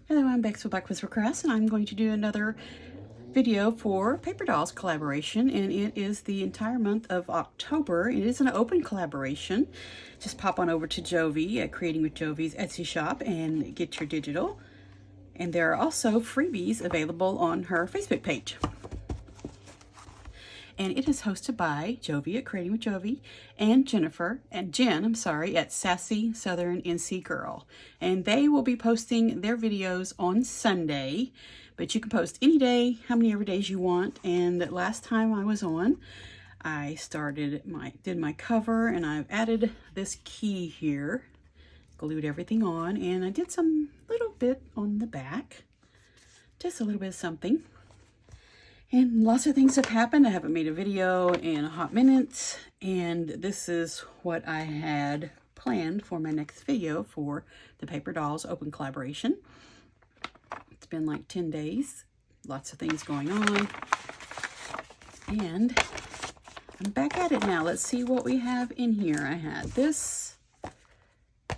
Hello, I'm Bex with Black Whisper Crafts, and I'm going to do another video for Paper Dolls collaboration, and it is the entire month of October. It is an open collaboration. Just pop on over to Jovi at Creating with Jovi's Etsy shop and get your digital. And there are also freebies available on her Facebook page. And it is hosted by Jovi at Creating with Jovi and Jenn, at Sassy Southern NC Girl. And they will be posting their videos on Sunday, but you can post any day, how many ever days you want. And last time I was on, I did my cover, and I've added this key here, glued everything on, and I did some little bit on the back, just a little bit of something. And lots of things have happened. I haven't made a video in a hot minute, and this is what I had planned for my next video for the Paper Dolls Open Collaboration. It's been like 10 days, lots of things going on, and I'm back at it now. Let's see what we have in here. I had this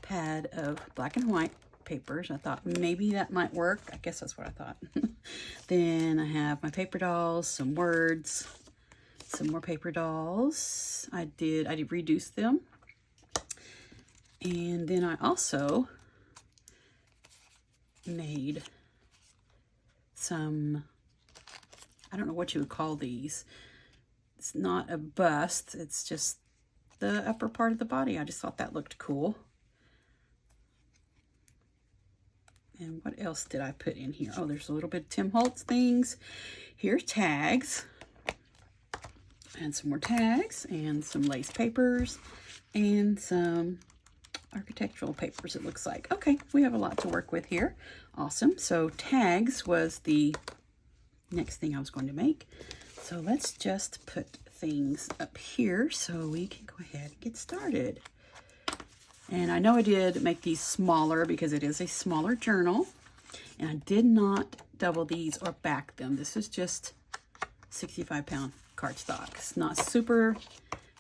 pad of black and white papers. I thought maybe that might work. I guess that's what I thought. Then I have my paper dolls, some words, some more paper dolls. I did reduce them. And then I also made some, I don't know what you would call these. It's not a bust, it's just the upper part of the body. I just thought that looked cool. And what else did I put in here? Oh, there's a little bit of Tim Holtz things. Here are tags. And some more tags. And some lace papers. And some architectural papers, it looks like. Okay, we have a lot to work with here. Awesome. So tags was the next thing I was going to make. So let's just put things up here so we can go ahead and get started. And I know I did make these smaller because it is a smaller journal. And I did not double these or back them. This is just 65-pound cardstock. It's not super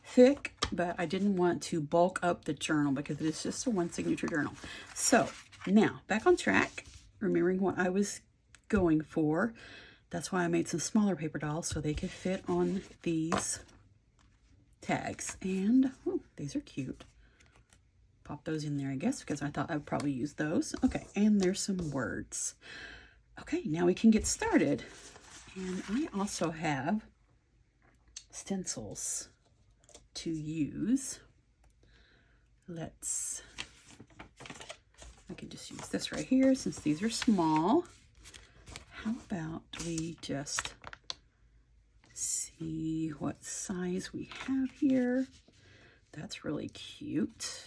thick, but I didn't want to bulk up the journal because it is just a one signature journal. So now back on track, remembering what I was going for. That's why I made some smaller paper dolls so they could fit on these tags. And oh, these are cute. Pop those in there, I guess, because I thought I'd probably use those. Okay, and there's some words. Okay, now we can get started. And I also have stencils to use. I can just use this right here since these are small. How about we just see what size we have here? That's really cute.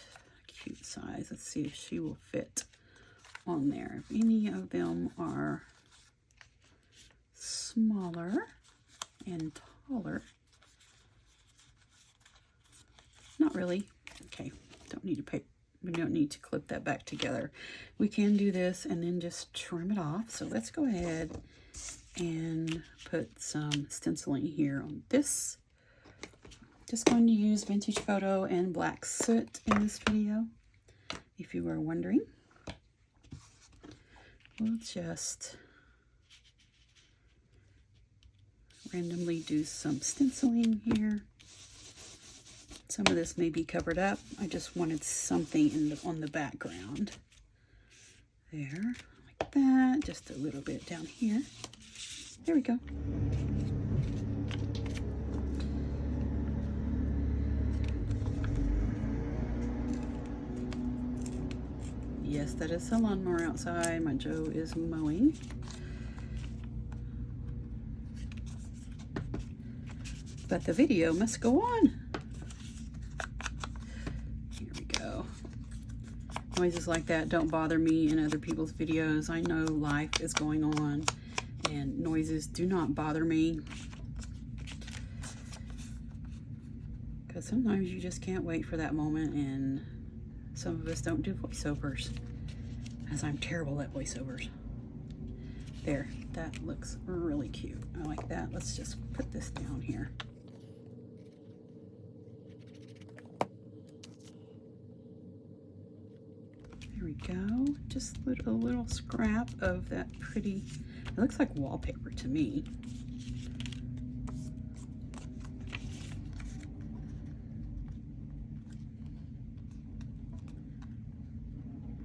Cute size. Let's see if she will fit on there. If any of them are smaller and taller. Not really. Okay, we don't need to clip that back together. We can do this and then just trim it off. So let's go ahead and put some stenciling here on this. Just going to use Vintage Photo and Black Soot in this video, if you were wondering. We'll just randomly do some stenciling here. Some of this may be covered up. I just wanted something on the background. There, like that. Just a little bit down here. There we go. Yes, that is the lawnmower outside. My Joe is mowing. But the video must go on. Here we go. Noises like that don't bother me in other people's videos. I know life is going on and noises do not bother me. Because sometimes you just can't wait for that moment, and some of us don't do voiceovers, as I'm terrible at voiceovers. There, that looks really cute. I like that. Let's just put this down here. There we go. Just a little scrap of that pretty, it looks like wallpaper to me.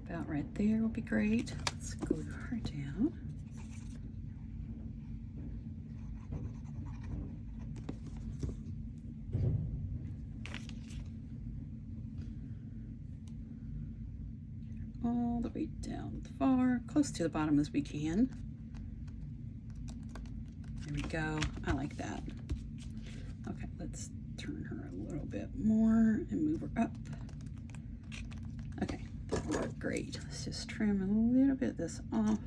About right there will be great. Let's glue her down. All the way down far, close to the bottom as we can. There we go. I like that. Okay, let's turn her a little bit more and move her up. Okay, that worked great. Let's just trim a little bit of this off.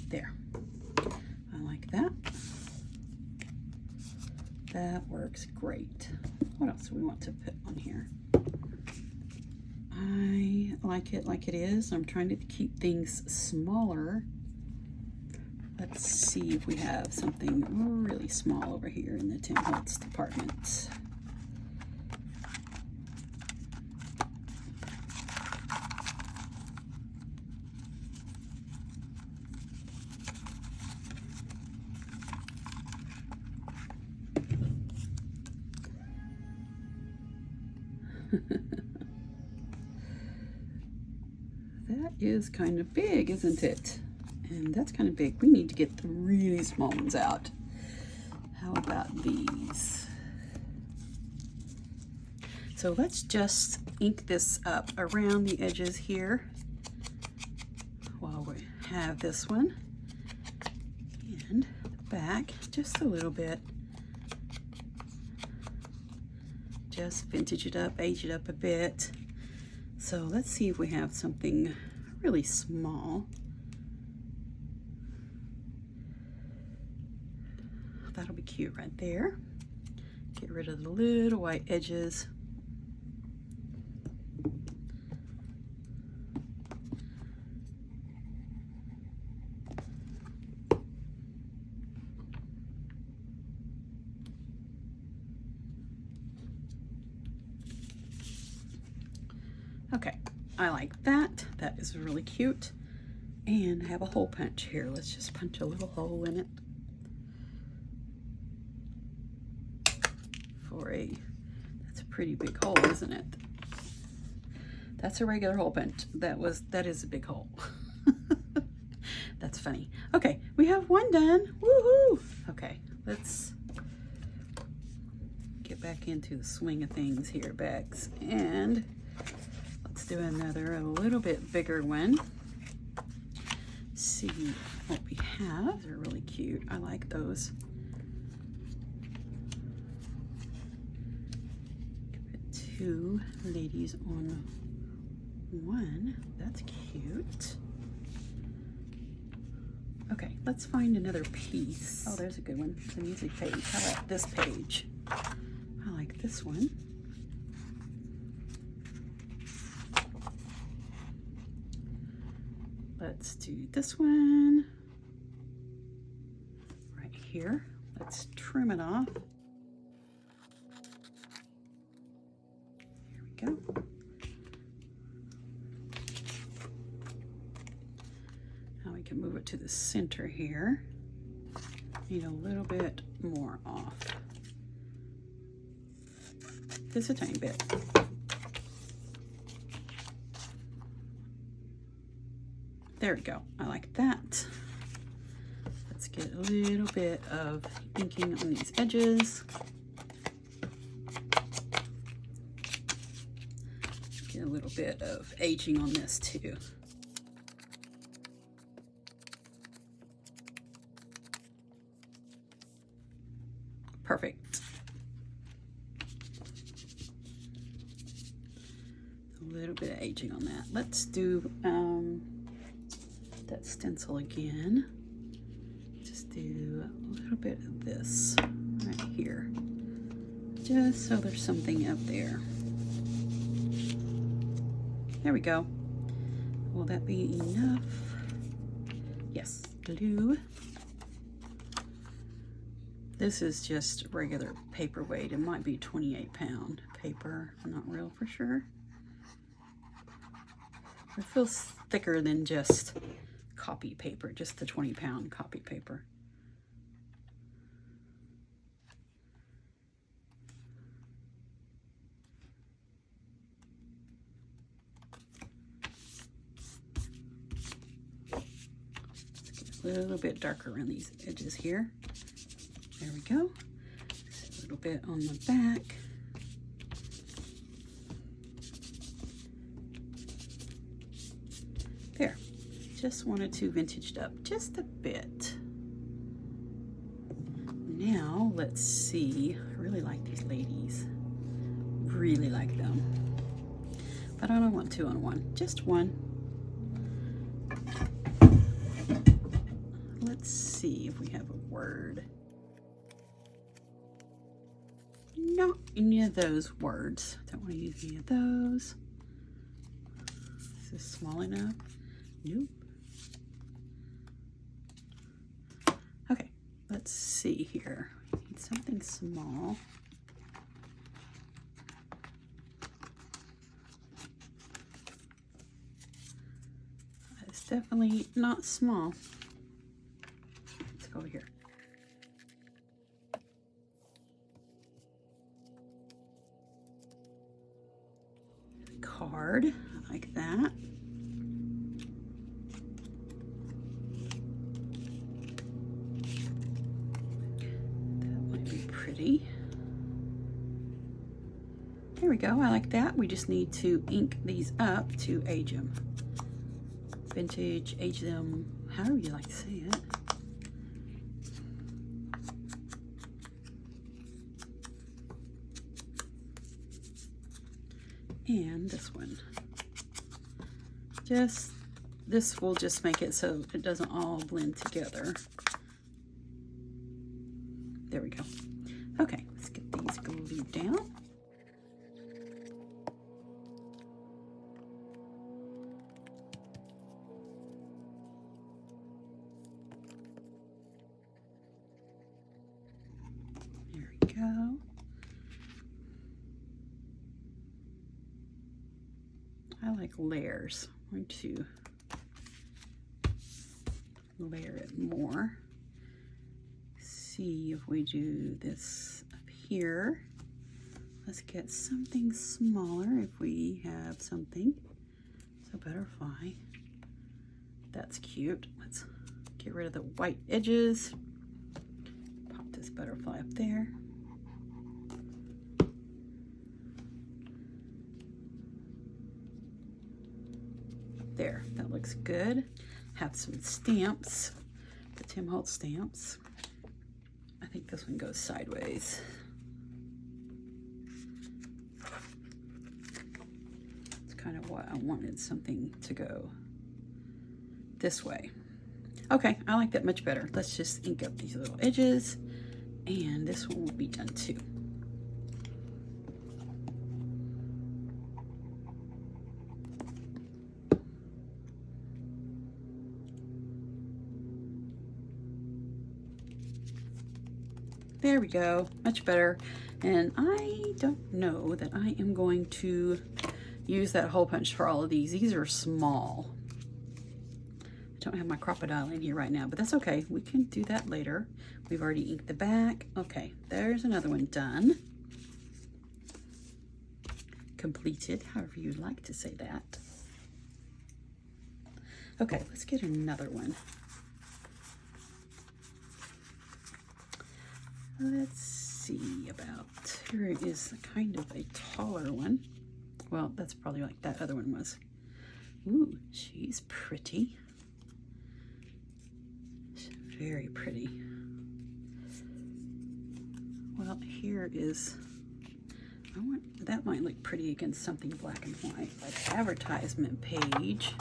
There. I like that. That works great. What else do we want to put on here? I like it is. I'm trying to keep things smaller. Let's see if we have something really small over here in the Tim Holtz department. That is kind of big, isn't it? And that's kind of big. We need to get the really small ones out. How about these? So let's just ink this up around the edges here while we have this one. And the back, just a little bit. Just vintage it up, age it up a bit. So let's see if we have something really small. That'll be cute right there. Get rid of the little white edges. Okay, I like that. That is really cute. And I have a hole punch here. Let's just punch a little hole in it. That's a pretty big hole, isn't it? That's a regular hole punch. That is a big hole. That's funny. Okay, we have one done. Woohoo! Okay, let's get back into the swing of things here, Bex. And let's do another, a little bit bigger one. See what we have. They're really cute. I like those. Put two ladies on one. That's cute. Okay, let's find another piece. Oh, there's a good one. It's a music page. How about this page? I like this one. Let's do this one right here. Let's trim it off. There we go. Now we can move it to the center here. Need a little bit more off. Just a tiny bit. There we go. I like that. Let's get a little bit of inking on these edges. Get a little bit of aging on this too. Perfect. A little bit of aging on that. Let's do that stencil again. Just do a little bit of this right here, just so there's something up there. There we go. Will that be enough? Yes. Glue. This is just regular paperweight. It might be 28-pound paper. I'm not real for sure. It feels thicker than just copy paper, just the 20-pound copy paper. A little bit darker around these edges here. There we go. Just a little bit on the back. There. Just wanted to vintage it up just a bit. Now let's see. I really like these ladies. Really like them. But I don't want 2 on 1. Just 1. Let's see if we have a word. Not any of those words. Don't want to use any of those. Is this small enough? Nope. Okay, let's see here. We need something small. It's definitely not small. Over here. Card, I like that. That might be pretty. There we go, I like that. We just need to ink these up to age them. Vintage, age them, however you like to say it. And this one. This will just make it so it doesn't all blend together. There we go. Okay, let's get these glued down. There we go. I like layers. I'm going to layer it more. See if we do this up here. Let's get something smaller if we have something. So butterfly. That's cute. Let's get rid of the white edges. Pop this butterfly up there. There, that looks good. Have some stamps, the Tim Holtz stamps. I think this one goes sideways. It's kind of what I wanted, something to go this way. Okay, I like that much better. Let's just ink up these little edges, and this one will be done too. There we go, much better. And I don't know that I am going to use that hole punch for all of these. These are small. I don't have my crocodile in here right now, but that's okay. We can do that later. We've already inked the back. Okay, there's another one done. Completed, however you'd like to say that. Okay, let's get another one. Let's see about, here is kind of a taller one. Well, that's probably like that other one was. Ooh, she's pretty. She's very pretty. Well, here is, that might look pretty against something black and white. Like advertisement page.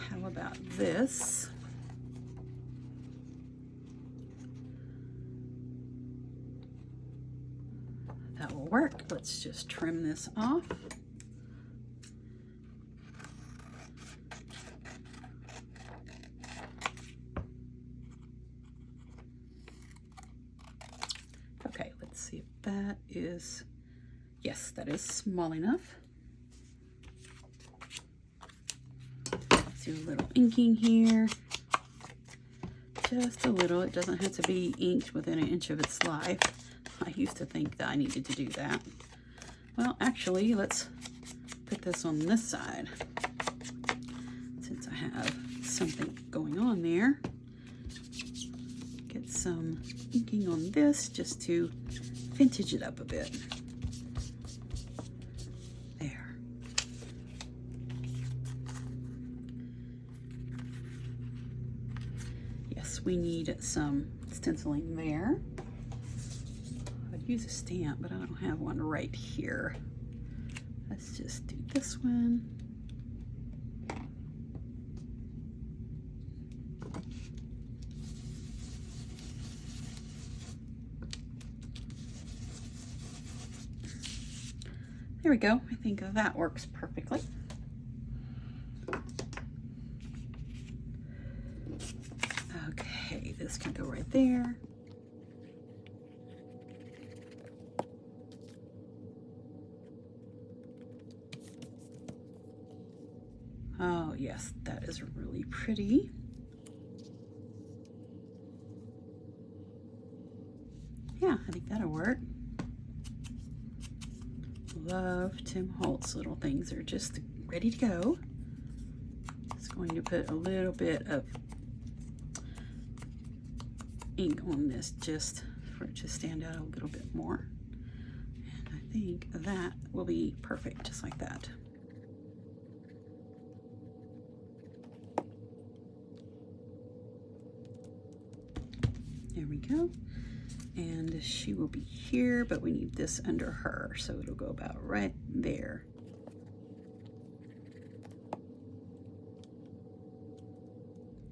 How about this? That will work. Let's just trim this off. Okay, let's see if that is Yes, that is small enough. Let's do a little inking here. Just a little. It doesn't have to be inked within an inch of its life. I used to think that I needed to do that. Well, actually, let's put this on this side. Since I have something going on there. Get some inking on this just to vintage it up a bit. There. Yes, we need some stenciling there. I'd use a stamp, but I don't have one right here. Let's just do this one. There we go. I think that works perfectly. Okay, this can go right there. Oh yes, that is really pretty. Yeah, I think that'll work. Love Tim Holtz little things. They're just ready to go. Just going to put a little bit of ink on this just for it to stand out a little bit more. And I think that will be perfect, just like that. There we go. And she will be here, but we need this under her, so it'll go about right there.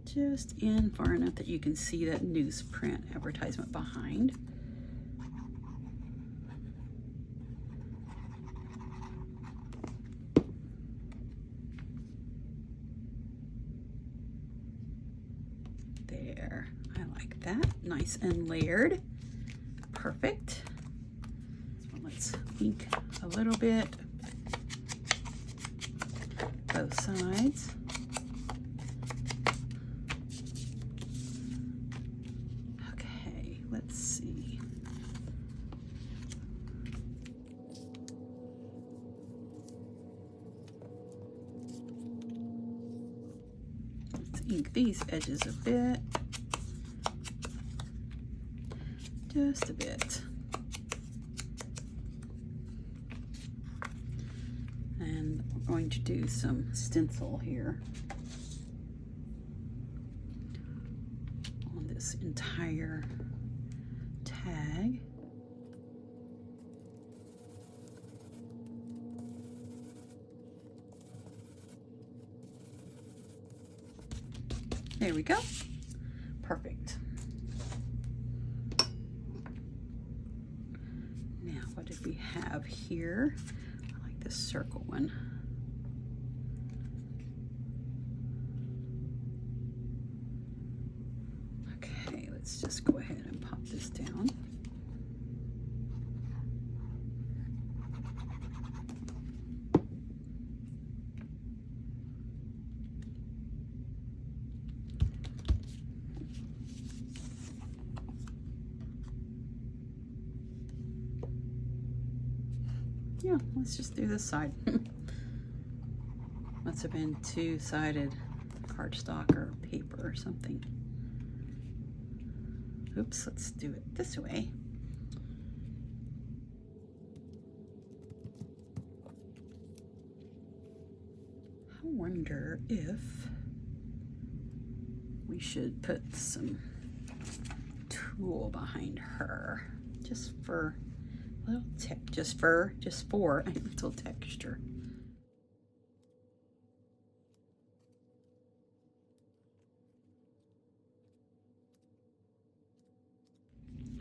Just in far enough that you can see that newsprint advertisement behind. There, I like that. Nice and layered. Perfect. So let's ink a little bit, both sides. Okay, let's see. Let's ink these edges a bit. Just a bit. And we're going to do some stencil here on this entire tag. There we go. Perfect. What did we have here? I like this circle one. Okay, let's just go ahead and pop this down. Yeah, let's just do this side. Must have been two-sided cardstock or paper or something. Oops, let's do it this way. I wonder if we should put some tulle behind her, just for a little just for a little texture.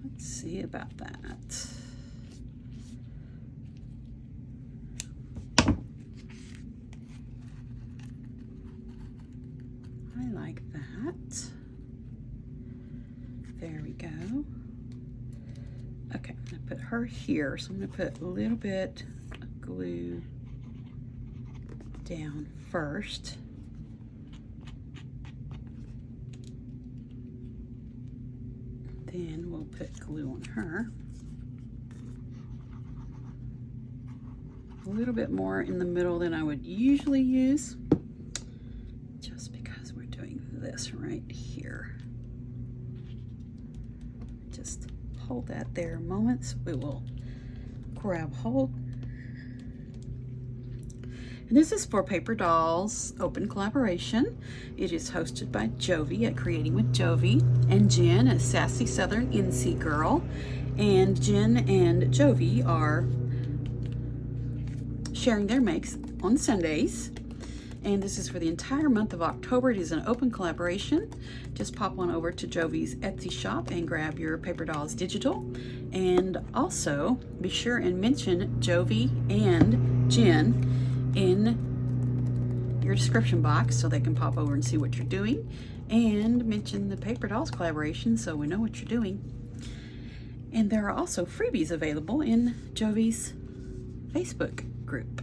Let's see about that. I like that. There we go. Okay, I'm gonna put her here. So I'm gonna put a little bit of glue down first. Then we'll put glue on her. A little bit more in the middle than I would usually use, just because we're doing this right here. Just hold that there a moment. So we will grab hold. And this is for Paper Dolls Open Collaboration. It is hosted by Jovi at Creating with Jovi and Jenn, a sassy Southern NC girl. And Jenn and Jovi are sharing their makes on Sundays. And this is for the entire month of October. It is an open collaboration. Just pop on over to Jovi's Etsy shop and grab your Paper Dolls digital. And also be sure and mention Jovi and Jenn in your description box so they can pop over and see what you're doing, and mention the Paper Dolls collaboration so we know what you're doing. And there are also freebies available in Jovi's Facebook group.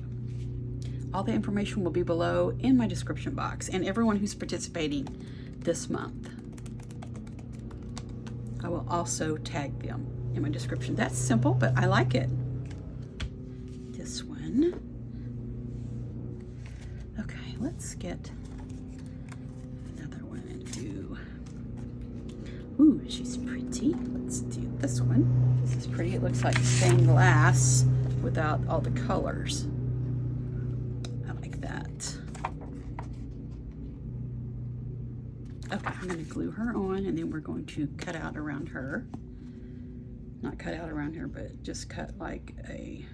All the information will be below in my description box, and everyone who's participating this month, I will also tag them in my description. That's simple, but I like it. This one. Okay, let's get another one and do, ooh, she's pretty. Let's do this one. This is pretty. It looks like stained glass without all the colors. I like that. Okay, I'm going to glue her on, and then we're going to cut out around her. Not cut out around her, but just cut like a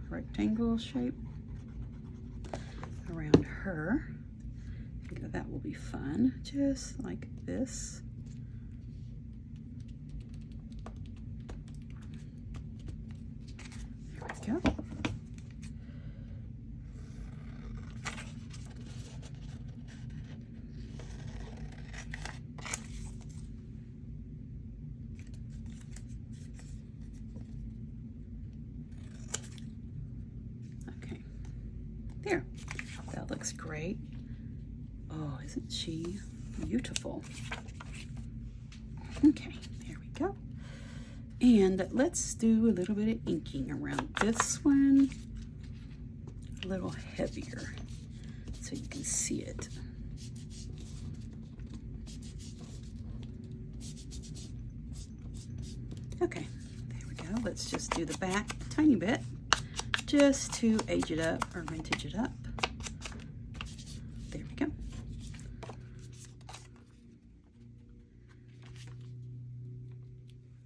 rectangle shape around her. I think that will be fun, just like this. There we go. Okay, there. That looks great. Oh, isn't she beautiful? Okay, there we go. And let's do a little bit of inking around this one. A little heavier so you can see it. Okay, there we go. Let's just do the back a tiny bit just to age it up or vintage it up. There we go.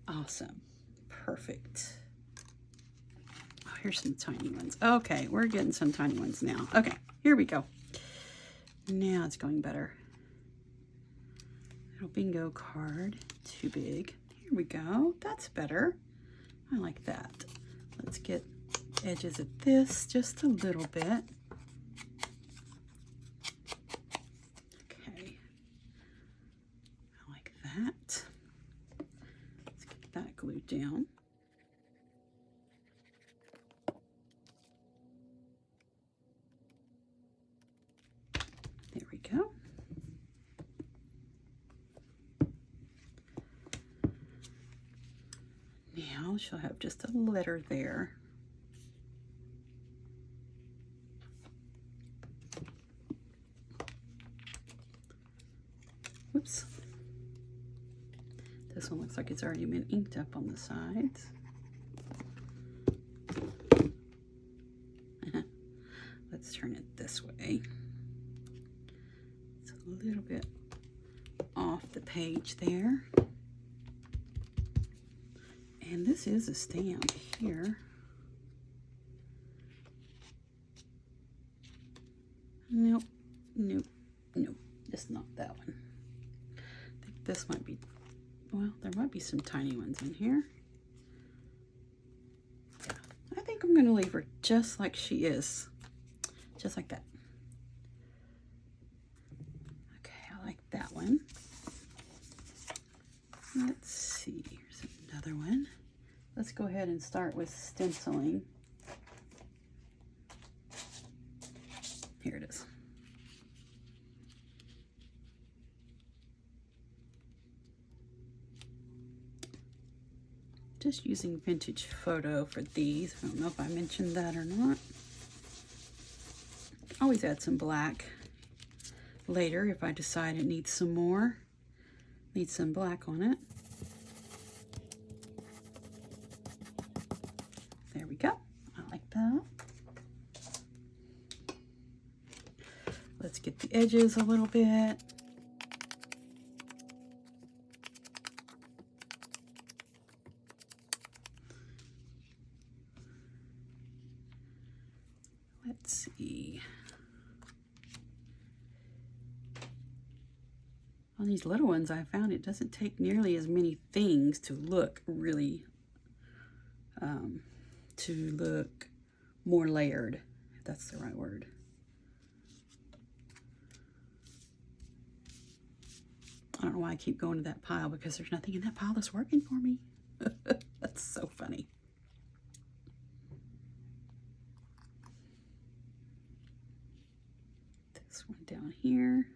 Awesome. Perfect. Oh, here's some tiny ones. Okay, we're getting some tiny ones now. Okay, here we go. Now it's going better. Little bingo card. Too big. Here we go. That's better. I like that. Let's get edges of this just a little bit. Okay. I like that. Let's get that glued down. There we go. Now she'll have just a letter there. Whoops. This one looks like it's already been inked up on the sides. Let's turn it this way. It's a little bit off the page there. And this is a stamp here. Nope, nope, nope, just not that one. I think this might be, well, there might be some tiny ones in here. Yeah, I think I'm going to leave her just like she is. Just like that. Okay, I like that one. Let's see, here's another one. Let's go ahead and start with stenciling. Here it is. Just using vintage photo for these. I don't know if I mentioned that or not. Always add some black later if I decide it needs some more. Needs some black on it. There we go. I like that. Let's get the edges a little bit. Let's see. On these little ones, I found it doesn't take nearly as many things to look really, to look more layered, if that's the right word. I don't know why I keep going to that pile, because there's nothing in that pile that's working for me. That's so funny. This one down here.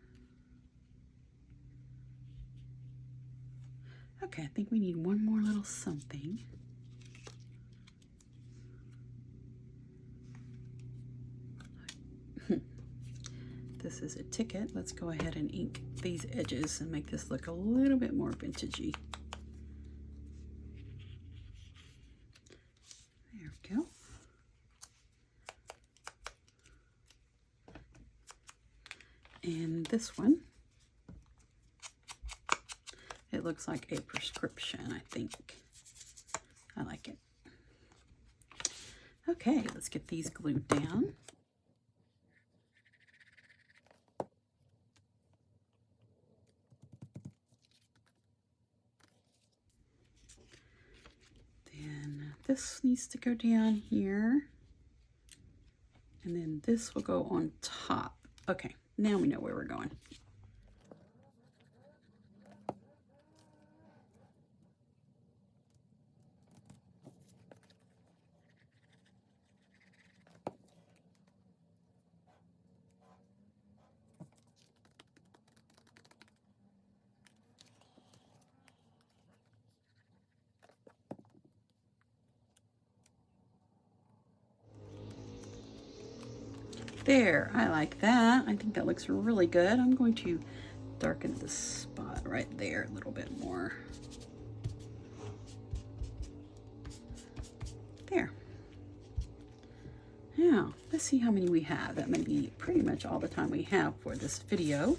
Okay, I think we need one more little something. This is a ticket. Let's go ahead and ink these edges and make this look a little bit more vintagey. There we go. And this one, it looks like a prescription, I think. I like it. Okay, let's get these glued down. Then this needs to go down here. And then this will go on top. Okay, now we know where we're going. There, I like that. I think that looks really good. I'm going to darken this spot right there a little bit more. There. Now, let's see how many we have. That may be pretty much all the time we have for this video.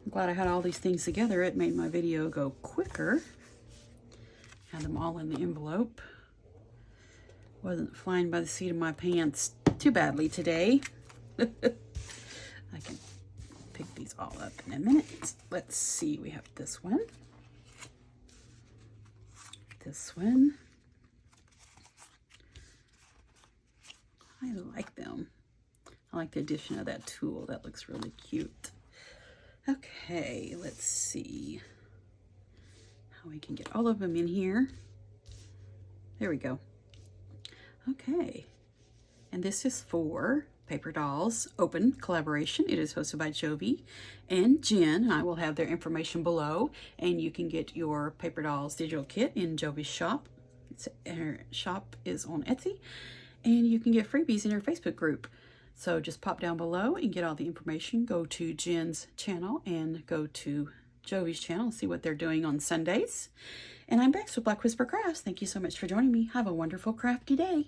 I'm glad I had all these things together. It made my video go quicker. Had them all in the envelope. Wasn't flying by the seat of my pants too badly today. I can pick these all up in a minute. Let's see, we have this one. This one. I like them. I like the addition of that tool. That looks really cute. Okay, let's see how we can get all of them in here. There we go. Okay, and this is for Paper Dolls Open Collaboration. It is hosted by Jovi and Jenn. I will have their information below, and you can get your Paper Dolls digital kit in Jovi's shop. Her shop is on Etsy, and you can get freebies in her Facebook group. So just pop down below and get all the information. Go to Jenn's channel and go to Jovi's channel, see what they're doing on Sundays. And I'm Bex with Black Whisper Crafts. Thank you so much for joining me. Have a wonderful crafty day.